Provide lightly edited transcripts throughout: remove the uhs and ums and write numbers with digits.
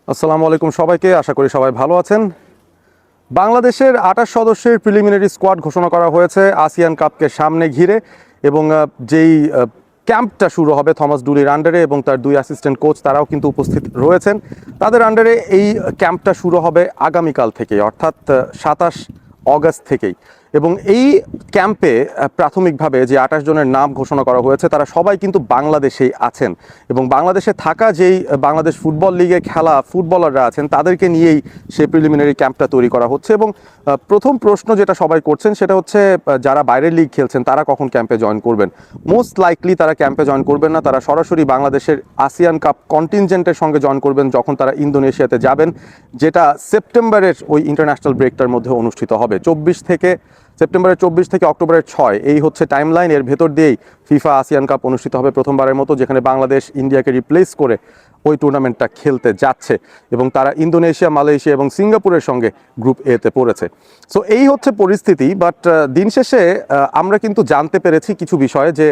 আসসালামু আলাইকুম সবাইকে, আশা করি সবাই ভালো আছেন। বাংলাদেশের ২৮ সদস্যের প্রিলিমিনারি স্কোয়াড ঘোষণা করা হয়েছে আসিয়ান কাপকে সামনে ঘিরে, এবং যেই ক্যাম্পটা শুরু হবে থমাস ডুলির আন্ডারে এবং তার দুই অ্যাসিস্ট্যান্ট কোচ তারাও কিন্তু উপস্থিত রয়েছেন। তাদের আন্ডারে এই ক্যাম্পটা শুরু হবে আগামীকাল থেকে, অর্থাৎ ২৭ অগাস্ট থেকেই। এবং এই ক্যাম্পে প্রাথমিকভাবে যে ২৮ জনের নাম ঘোষণা করা হয়েছে তারা সবাই কিন্তু বাংলাদেশেই আছেন, এবং বাংলাদেশে থাকা যেই বাংলাদেশ ফুটবল লিগে খেলা ফুটবলাররা আছেন তাদেরকে নিয়েই সেই প্রিলিমিনারি ক্যাম্পটা তৈরি করা হচ্ছে। এবং প্রথম প্রশ্ন যেটা সবাই করছেন সেটা হচ্ছে যারা বাইরের লিগ খেলছেন তারা কখন ক্যাম্পে জয়েন করবেন। মোস্ট লাইকলি তারা ক্যাম্পে জয়েন করবেন না, তারা সরাসরি বাংলাদেশের আসিয়ান কাপ কন্টিনজেন্টের সঙ্গে জয়েন করবেন যখন তারা ইন্দোনেশিয়াতে যাবেন, যেটা সেপ্টেম্বরের ওই ইন্টারন্যাশনাল ব্রেকটার মধ্যে অনুষ্ঠিত হবে। সেপ্টেম্বরের ২৪ থেকে অক্টোবরের ৬ এই হচ্ছে টাইমলাইন। এর ভেতর দিয়েই ফিফা আসিয়ান কাপ অনুষ্ঠিত হবে প্রথমবারের মতো, যেখানে বাংলাদেশ ইন্ডিয়াকে রিপ্লেস করে ওই টুর্নামেন্টটা খেলতে যাচ্ছে, এবং তারা ইন্দোনেশিয়া, মালয়েশিয়া এবং সিঙ্গাপুরের সঙ্গে গ্রুপ এতে পড়েছে। সো এই হচ্ছে পরিস্থিতি। বাট দিন শেষে আমরা কিন্তু জানতে পেরেছি কিছু বিষয়, যে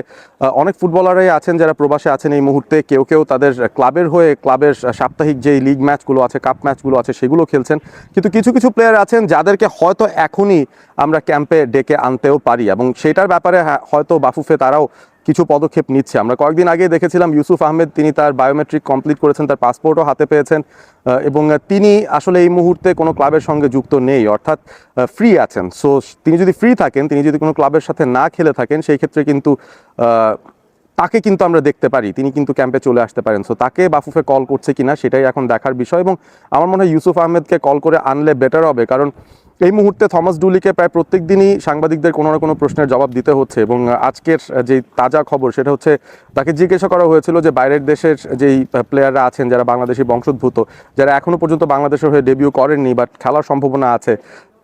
অনেক ফুটবলাররাই আছেন যারা প্রবাসে আছেন এই মুহূর্তে। কেউ কেউ তাদের ক্লাবের হয়ে ক্লাবের সাপ্তাহিক যেই লিগ ম্যাচগুলো আছে, কাপ ম্যাচগুলো আছে, সেগুলো খেলছেন। কিন্তু কিছু কিছু প্লেয়ার আছেন যাদেরকে হয়তো এখনই আমরা ক্যাম্পে ডেকে আনতেও পারি, এবং সেটার ব্যাপারে হয়তো বাফুফে তারাও কিছু পদক্ষেপ নিচ্ছে। আমরা কয়েকদিন আগে দেখেছিলাম ইউসুফ আহমেদ, তিনি তার বায়োমেট্রিক কমপ্লিট করেছেন, তার পাসপোর্টও হাতে পেয়েছেন, এবং তিনি আসলে এই মুহূর্তে কোনো ক্লাবের সঙ্গে যুক্ত নেই, অর্থাৎ ফ্রি আছেন। সো তিনি যদি ফ্রি থাকেন, তিনি যদি কোনো ক্লাবের সাথে না খেলে থাকেন, সেই ক্ষেত্রে কিন্তু তাকে কিন্তু আমরা দেখতে পারি, তিনি কিন্তু ক্যাম্পে চলে আসতে পারেন। সো তাকে বাফুফে কল করছে কিনা সেটাই এখন দেখার বিষয়, এবং আমার মনে হয় ইউসুফ আহমেদকে কল করে আনলে বেটার হবে, কারণ এই মুহূর্তে থমাস ডুলিকে প্রায় প্রত্যেক দিনই সাংবাদিকদের কোনো না কোনো প্রশ্নের জবাব দিতে হচ্ছে। এবং আজকের যে তাজা খবর সেটা হচ্ছে, তাকে জিজ্ঞাসা করা হয়েছিল যে বাইরের দেশের যেই প্লেয়াররা আছেন যারা বাংলাদেশি বংশোদ্ভূত, যারা এখনও পর্যন্ত বাংলাদেশের হয়ে ডেবিউ করেননি বাট খেলার সম্ভাবনা আছে,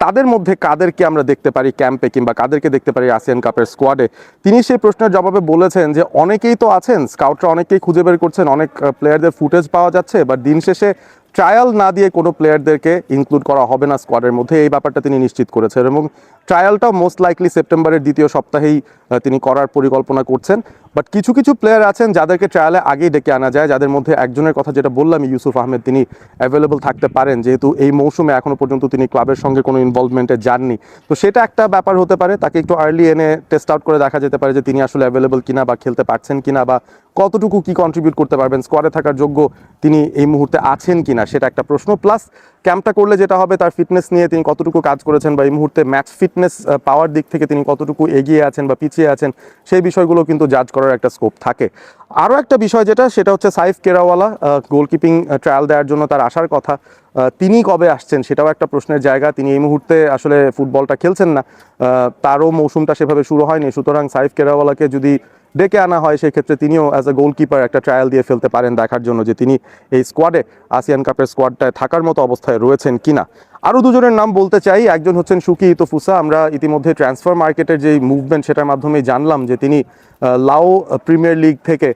তাদের মধ্যে কাদেরকে আমরা দেখতে পারি ক্যাম্পে, কিংবা কাদেরকে দেখতে পারি আসিয়ান কাপের স্কোয়াডে। তিনি সেই প্রশ্নের জবাবে বলেছেন যে অনেকেই তো আছেন, স্কাউটরা অনেকেই খুঁজে বের করছেন, অনেক প্লেয়ারদের ফুটেজ পাওয়া যাচ্ছে, বাট দিন শেষে ট্রায়াল না দিয়ে কোনো প্লেয়ারদেরকে ইনক্লুড করা হবে না স্কোয়াডের মধ্যে, এই ব্যাপারটা তিনি নিশ্চিত করেছেন। এবং ট্রায়ালটাও মোস্ট লাইকলি সেপ্টেম্বরের দ্বিতীয় সপ্তাহেই তিনি করার পরিকল্পনা করছেন। বাট কিছু কিছু প্লেয়ার আছেন যাদেরকে ট্রায়ালে আগেই ডেকে আনা যায়, যাদের মধ্যে একজনের কথা যেটা বললাম ইউসুফ আহমেদ, তিনি অ্যাভেলেবল থাকতে পারেন, যেহেতু এই মৌসুমে এখনও পর্যন্ত তিনি ক্লাবের সঙ্গে কোনো ইনভলভমেন্টে যাননি। তো সেটা একটা ব্যাপার হতে পারে, তাকে একটু আর্লি এনে টেস্ট আউট করে দেখা যেতে পারে যে তিনি আসলে অ্যাভেলেবল কিনা, বা খেলতে পারছেন কিনা, বা কতটুকু কি কন্ট্রিবিউট করতে পারবেন, স্কোয়াডে থাকার যোগ্য তিনি এই মুহূর্তে আছেন কিনা, সেটা একটা প্রশ্ন। প্লাস ক্যাম্পটা করলে যেটা হবে, তার ফিটনেস নিয়ে তিনি কতটুকু কাজ করেছেন, বা এই মুহূর্তে ম্যাচ ফিটনেস পাওয়ার দিক থেকে তিনি কতটুকু এগিয়ে আছেন বা পিছিয়ে আছেন, সেই বিষয়গুলো কিন্তু জাজ করার একটা স্কোপ থাকে। আরও একটা বিষয় সেটা হচ্ছে সাইফ কেরাওয়ালা, গোলকিপিং ট্রায়াল দেওয়ার জন্য তার আসার কথা, তিনি কবে আসছেন সেটাও একটা প্রশ্নের জায়গা। তিনি এই মুহূর্তে আসলে ফুটবলটা খেলছেন না, তারও মৌসুমটা সেভাবে শুরু হয়নি। সুতরাং সাইফ কেরাওয়ালাকে যদি ডেকে আনা হয়, সেই ক্ষেত্রে তিনিও অ্যাজ এ গোলকিপার একটা ট্রায়াল দিয়ে ফেলতে পারেন, দেখার জন্য যে তিনি এই স্কোয়াডে, আসিয়ান কাপের স্কোয়াডটায় থাকার মতো অবস্থায় রয়েছেন কিনা। আরও দুজনের নাম বলতে চাই। একজন হচ্ছেন শুকি ইতোফুসা। আমরা ইতিমধ্যে ট্রান্সফার মার্কেটের যেই মুভমেন্ট সেটার মাধ্যমে জানলাম যে তিনি লাও প্রিমিয়ার লিগ থেকে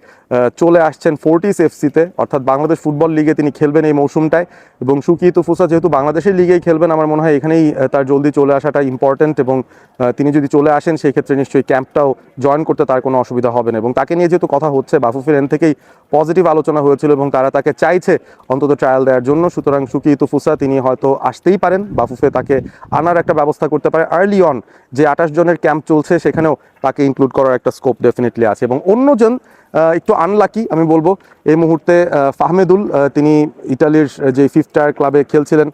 চলে আসছেন ফোর্টিস এফসিতে, অর্থাৎ বাংলাদেশ ফুটবল লিগে তিনি খেলবেন এই মৌসুমটায়। এবং শুকি ইতোফুসা যেহেতু বাংলাদেশের লিগেই খেলবেন, আমার মনে হয় এখানেই তার জলদি চলে আসাটা ইম্পর্টেন্ট, এবং তিনি যদি চলে আসেন সেই ক্ষেত্রে নিশ্চয়ই ক্যাম্পটাও জয়েন করতে তার কোনো অসুবিধা হবে না। এবং তাকে নিয়ে যেহেতু কথা হচ্ছে, বাফুফের এন থেকেই পজিটিভ আলোচনা হয়েছিল এবং তারা তাকে চাইছে অন্তত ট্রায়াল দেওয়ার জন্য। সুতরাং শুকি ইতোফুসা তিনি হয়তো আসতেই পারেন, বাফুফে তাকে আনার একটা ব্যবস্থা করতে পারে আর্লি অন। যে ২৮ জনের ক্যাম্প চলছে সেখানেও তাকে ইনক্লুড করার একটা স্কোপ ডেফিনেটলি আছে। এবং অন্যজন একটু আনলাকি আমি বলবো এই মুহূর্তে, ফাহমেদুল, তিনি ইটালির যে ফিফথ টায়ার ক্লাবে খেলছিলেন,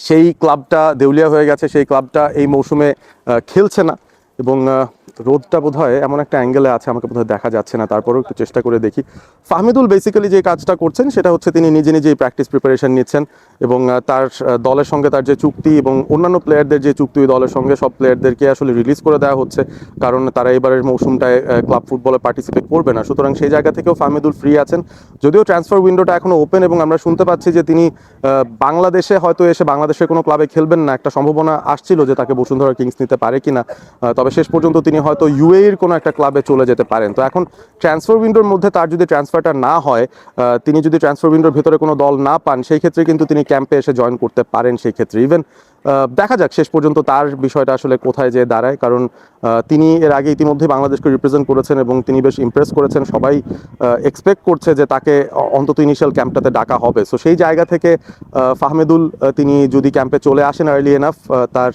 সেই ক্লাবটা দেউলিয়া হয়ে গেছে, সেই ক্লাবটা এই মৌসুমে খেলছে না। এবং রোদটা বোধহয় এমন একটা অ্যাঙ্গেলে আছে, আমাকে বোধহয় দেখা যাচ্ছে না, তারপরেও একটু চেষ্টা করে দেখি। ফাহমেদুল বেসিক্যালি যে কাজটা করছেন সেটা হচ্ছে তিনি নিজে নিজেই প্র্যাকটিস প্রিপারেশন নিচ্ছেন, এবং তার দলের সঙ্গে তার যে চুক্তি এবং অন্যান্য প্লেয়ারদের যে চুক্তি ওই দলের সঙ্গে, সব প্লেয়ারদেরকে আসলে রিলিজ করে দেওয়া হচ্ছে, কারণ তারা এবারের মৌসুমটায় ক্লাব ফুটবলে পার্টিসিপেট করবে না। সুতরাং সেই জায়গা থেকেও ফাহমেদুল ফ্রি আছেন, যদিও ট্রান্সফার উইন্ডোটা এখনও ওপেন, এবং আমরা শুনতে পাচ্ছি যে তিনি বাংলাদেশে হয়তো এসে বাংলাদেশের কোনো ক্লাবে খেলবেন না। একটা সম্ভাবনা আসছিল যে তাকে বসুন্ধরা কিংস নিতে পারে কিনা, তবে শেষ পর্যন্ত তিনি হয়তো ইউএইর কোনো একটা ক্লাবে চলে যেতে পারেন। তো এখন ট্রান্সফার উইন্ডোর মধ্যে তার যদি ট্রান্সফারটা না হয়, তিনি যদি ট্রান্সফার উইন্ডোর ভেতরে কোনো দল না পান, সেই ক্ষেত্রে কিন্তু তিনি ক্যাম্পে এসে জয়েন করতে পারেন। সেই ক্ষেত্রে ইভেন দেখা যাক শেষ পর্যন্ত তার বিষয়টা আসলে কোথায় যেয়ে দাঁড়ায়, কারণ তিনি এর আগে ইতিমধ্যে বাংলাদেশকে রিপ্রেজেন্ট করেছেন এবং তিনি বেশ ইমপ্রেস করেছেন। সবাই এক্সপেক্ট করছে যে তাকে অন্তত ইনিশিয়াল ক্যাম্পটাতে ডাকা হবে। সো সেই জায়গা থেকে ফাহমেদুল তিনি যদি ক্যাম্পে চলে আসেন আর্লি এনাফ, তার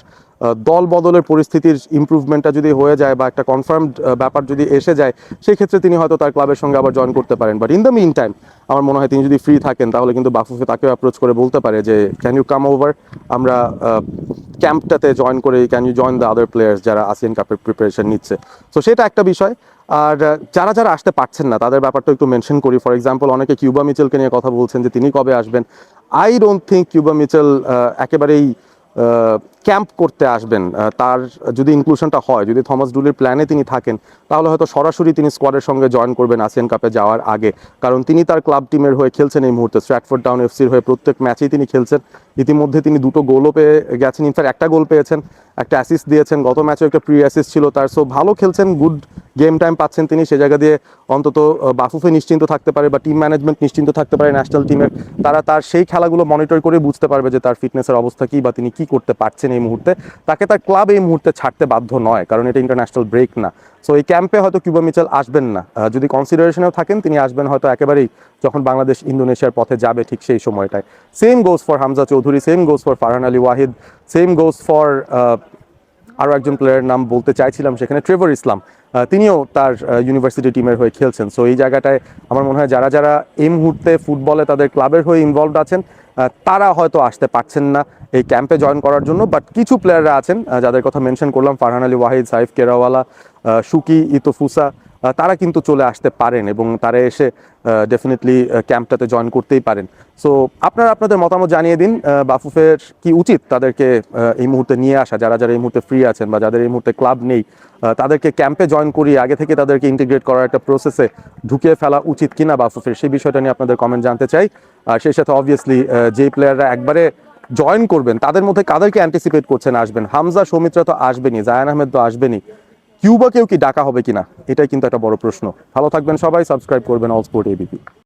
দল বদলের পরিস্থিতির ইমপ্রুভমেন্টটা যদি হয়ে যায় বা একটা কনফার্মড ব্যাপার যদি এসে যায়, সেই ক্ষেত্রে তিনি হয়তো তার ক্লাবের সঙ্গে আবার জয়েন করতে পারেন। But in the meantime আমার মনে হয় তিনি যদি ফ্রি থাকেন তাহলে কিন্তু বাফুফে তাকেও অ্যাপ্রোচ করে বলতে পারে যে ক্যান ইউ কাম ওভার, আমরা ক্যাম্পটাতে জয়েন করে can you join the other players যারা আসিয়ান কাপের প্রিপারেশন নিচ্ছে। সো সেটা একটা বিষয়। আর যারা যারা আসতে পারছেন না তাদের ব্যাপারটা একটু মেনশন করি। ফর এক্সাম্পল, অনেকে কিউবা মিচেলকে নিয়ে কথা বলছেন যে তিনি কবে আসবেন। I don't think Cuba Mitchell একেবারেই ক্যাম্প করতে আসবেন। তার যদি ইনক্লুশনটা হয়, যদি থমাস ডুলের প্ল্যানে তিনি থাকেন, তাহলে হয়তো সরাসরি তিনি স্কোয়াডের সঙ্গে জয়েন করবেন আসিয়ান কাপে যাওয়ার আগে, কারণ তিনি তার ক্লাব টিমের হয়ে খেলছেন এই মুহূর্তে। স্ট্র্যাটফোর্ড টাউন এফসির হয়ে প্রত্যেক ম্যাচেই তিনি খেলছেন। ইতিমধ্যে তিনি 2টো গোলও পেয়ে গেছেন, ইনফ্যাক্ট একটা গোল পেয়েছেন, একটা অ্যাসিস্ট দিয়েছেন, গত ম্যাচেও একটা প্রি অ্যাসিস্ট ছিল তার। সো ভালো খেলছেন, গুড গেম টাইম পাচ্ছেন তিনি। সে জায়গা দিয়ে অন্তত বাফুফে নিশ্চিন্ত থাকতে পারে বা টিম ম্যানেজমেন্ট নিশ্চিন্ত থাকতে পারে ন্যাশনাল টিমের। তারা তার সেই খেলাগুলো মনিটর করে বুঝতে পারবে যে তার ফিটনেসের অবস্থা কী বা তিনি কী করতে পারছেন এই মুহূর্তে। তাকে তার ক্লাব এই মুহূর্তে ছাড়তে বাধ্য নয়, কারণ এটা ইন্টারন্যাশনাল ব্রেক না। সো এই ক্যাম্পে হয়তো কিউবা মিচেল আসবেন না। যদি কনসিডারেশনেও থাকেন তিনি আসবেন হয়তো একেবারেই যখন বাংলাদেশ ইন্দোনেশিয়ার পথে যাবে ঠিক সেই সময়টায়। Same goes for Hamza Chowdhury, same goes for Farhan Ali Wahid, same goes for আরও একজন প্লেয়ারের নাম বলতে চাইছিলাম সেখানে, ট্রেভর ইসলাম। তিনিও তার ইউনিভার্সিটি টিমের হয়ে খেলছেন। সো এই জায়গাটায় আমার মনে হয় যারা যারা এই মুহূর্তে ফুটবলে তাদের ক্লাবের হয়ে ইনভলভড আছেন তারা হয়তো আসতে পারছেন না এই ক্যাম্পে জয়েন করার জন্য। বাট কিছু প্লেয়াররা আছেন যাদের কথা মেনশন করলাম, ফারহান আলী ওয়াহিদ, সাইফ কেরাওয়ালা, সুকি ইতোফুসা, তারা কিন্তু চলে আসতে পারেন এবং তারা এসে ডেফিনেটলি ক্যাম্পটাতে জয়েন করতেই পারেন। সো আপনারা আপনাদের মতামত জানিয়ে দিন, বাফুফের কি উচিত তাদেরকে এই মুহূর্তে নিয়ে আসা, যারা যারা এই মুহূর্তে ফ্রি আছেন বা যাদের এই মুহূর্তে ক্লাব নেই, তাদেরকে ক্যাম্পে জয়েন করিয়ে আগে থেকে তাদেরকে ইন্টিগ্রেট করার একটা প্রসেসে ঢুকিয়ে ফেলা উচিত কিনা বাফুফের, সেই বিষয়টা নিয়ে আপনাদের কমেন্ট জানতে চাই। আর সেই সাথে অবভিয়াসলি যেই প্লেয়াররা একবারে জয়েন করবেন তাদের মধ্যে কাদেরকে অ্যান্টিসিপেট করছেন আসবেন। হামজা সৌমিত্রা তো আসবেনই, জায়ান আহমেদ তো আসবেনই, কিউবাকেও কি ডাকা হবে কিনা, এটাই কিন্তু একটা বড় প্রশ্ন। ভালো থাকবেন সবাই, সাবস্ক্রাইব করবেন অল স্পোর্ট এবিপি।